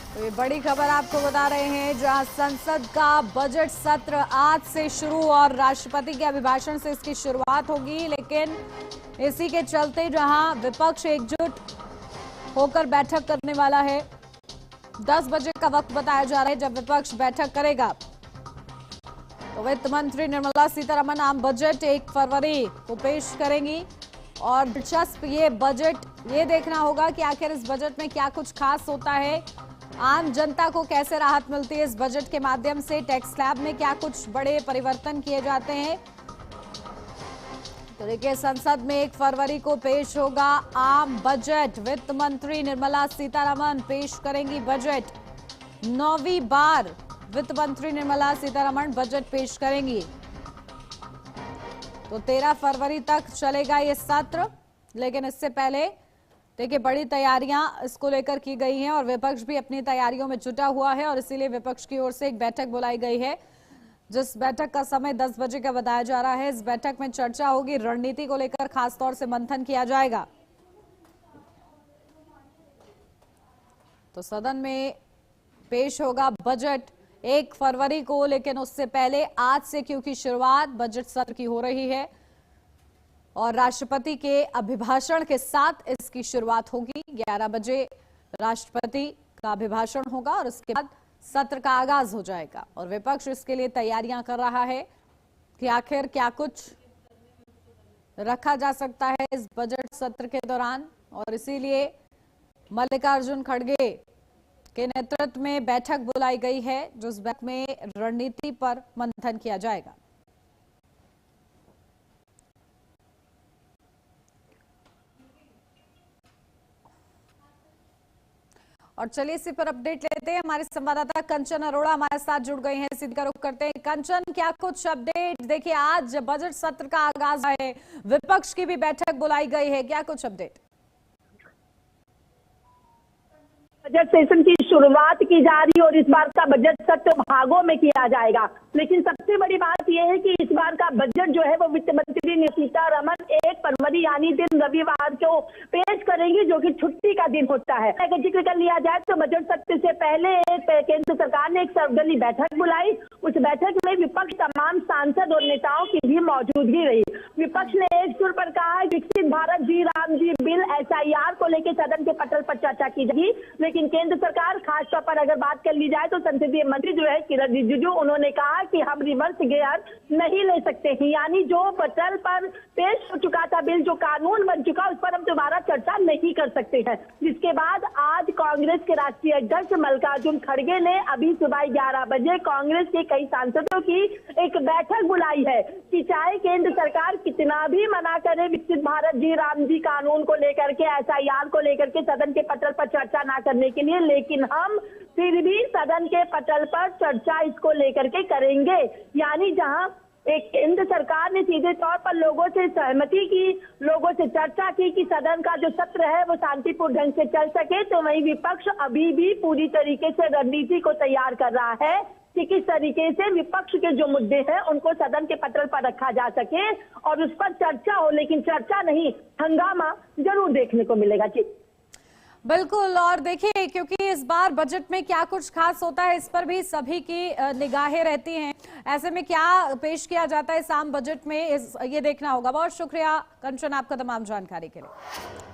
तो ये बड़ी खबर आपको बता रहे हैं, जहां संसद का बजट सत्र आज से शुरू और राष्ट्रपति के अभिभाषण से इसकी शुरुआत होगी। लेकिन इसी के चलते जहां विपक्ष एकजुट होकर बैठक करने वाला है, 10 बजे का वक्त बताया जा रहा है जब विपक्ष बैठक करेगा। तो वित्त मंत्री निर्मला सीतारमण आम बजट 1 फरवरी को पेश करेंगी और दिलचस्प ये बजट ये देखना होगा कि आखिर इस बजट में क्या कुछ खास होता है, आम जनता को कैसे राहत मिलती है इस बजट के माध्यम से, टैक्स स्लैब में क्या कुछ बड़े परिवर्तन किए जाते हैं। तो देखिए, संसद में 1 फरवरी को पेश होगा आम बजट। वित्त मंत्री निर्मला सीतारमण पेश करेंगी बजट। 9वीं बार वित्त मंत्री निर्मला सीतारमण बजट पेश करेंगी। तो 13 फरवरी तक चलेगा ये सत्र। लेकिन इससे पहले देखिए, बड़ी तैयारियां इसको लेकर की गई हैं और विपक्ष भी अपनी तैयारियों में जुटा हुआ है और इसीलिए विपक्ष की ओर से एक बैठक बुलाई गई है, जिस बैठक का समय 10 बजे का बताया जा रहा है। इस बैठक में चर्चा होगी, रणनीति को लेकर खासतौर से मंथन किया जाएगा। तो सदन में पेश होगा बजट 1 फरवरी को, लेकिन उससे पहले आज से क्योंकि शुरुआत बजट सत्र की हो रही है और राष्ट्रपति के अभिभाषण के साथ इसकी शुरुआत होगी। 11 बजे राष्ट्रपति का अभिभाषण होगा और उसके बाद सत्र का आगाज हो जाएगा और विपक्ष इसके लिए तैयारियां कर रहा है कि आखिर क्या कुछ रखा जा सकता है इस बजट सत्र के दौरान। और इसीलिए मल्लिकार्जुन खड़गे के नेतृत्व में बैठक बुलाई गई है, जिस बैठक में रणनीति पर मंथन किया जाएगा। और चलिए इसी पर अपडेट लेते हैं। हमारे संवाददाता कंचन अरोड़ा हमारे साथ जुड़ गए हैं, सीधा रुख करते हैं। कंचन, क्या कुछ अपडेट? देखिए, आज बजट सत्र का आगाज है, विपक्ष की भी बैठक बुलाई गई है, क्या कुछ अपडेट? बजट सेशन की शुरुआत की जा रही है और इस बार का बजट सत्र भागों में किया जाएगा। लेकिन सबसे बड़ी बात यह है कि इस बार का बजट जो है वो वित्त मंत्री निर्मला सीतारमण 1 फरवरी यानी दिन रविवार को पेश करेंगी, जो कि छुट्टी का दिन होता है। अगर जिक्र कर लिया जाए तो बजट सत्र से पहले केंद्र सरकार ने एक सर्वदलीय बैठक बुलाई। उस बैठक में विपक्ष तमाम सांसद और नेताओं की भी मौजूदगी रही। विपक्ष ने एक सुर पर कहा, विकसित भारत जी राम जी बिल SIR को लेकर सदन के पटल पर चर्चा की जाएगी। लेकिन केंद्र सरकार, खासतौर पर अगर बात कर ली जाए तो संसदीय मंत्री जो है किरण रिजिजू, उन्होंने कहा कि हम रिवर्स गियर नहीं ले सकते हैं, यानी जो पटल पर पेश हो चुका था बिल, जो कानून बन चुका, उस पर हम दोबारा चर्चा नहीं कर सकते हैं। जिसके बाद आज कांग्रेस के राष्ट्रीय अध्यक्ष मल्लिकार्जुन खड़गे ने अभी सुबह 11 बजे कांग्रेस के कई सांसदों की एक बैठक बुलाई है कि चाहे केंद्र सरकार कितना भी मना करे विकसित भारत जी राम जी कानून को लेकर के, SIR को लेकर के सदन के पटल पर चर्चा ना करने के लिए, लेकिन हम फिर भी सदन के पटल पर चर्चा इसको लेकर के करेंगे। यानी जहां एक केंद्र सरकार ने सीधे तौर पर लोगों से सहमति की, लोगों से चर्चा की कि सदन का जो सत्र है वो शांतिपूर्ण ढंग से चल सके, तो वहीं विपक्ष अभी भी पूरी तरीके से रणनीति को तैयार कर रहा है कि किस तरीके से विपक्ष के जो मुद्दे हैं उनको सदन के पटल पर रखा जा सके और उस पर चर्चा हो, लेकिन चर्चा नहीं, हंगामा जरूर देखने को मिलेगा। जी बिल्कुल। और देखिए, क्योंकि इस बार बजट में क्या कुछ खास होता है, इस पर भी सभी की निगाहें रहती हैं। ऐसे में क्या पेश किया जाता है इस आम बजट में, ये देखना होगा। बहुत शुक्रिया कंचन आपका तमाम जानकारी के लिए।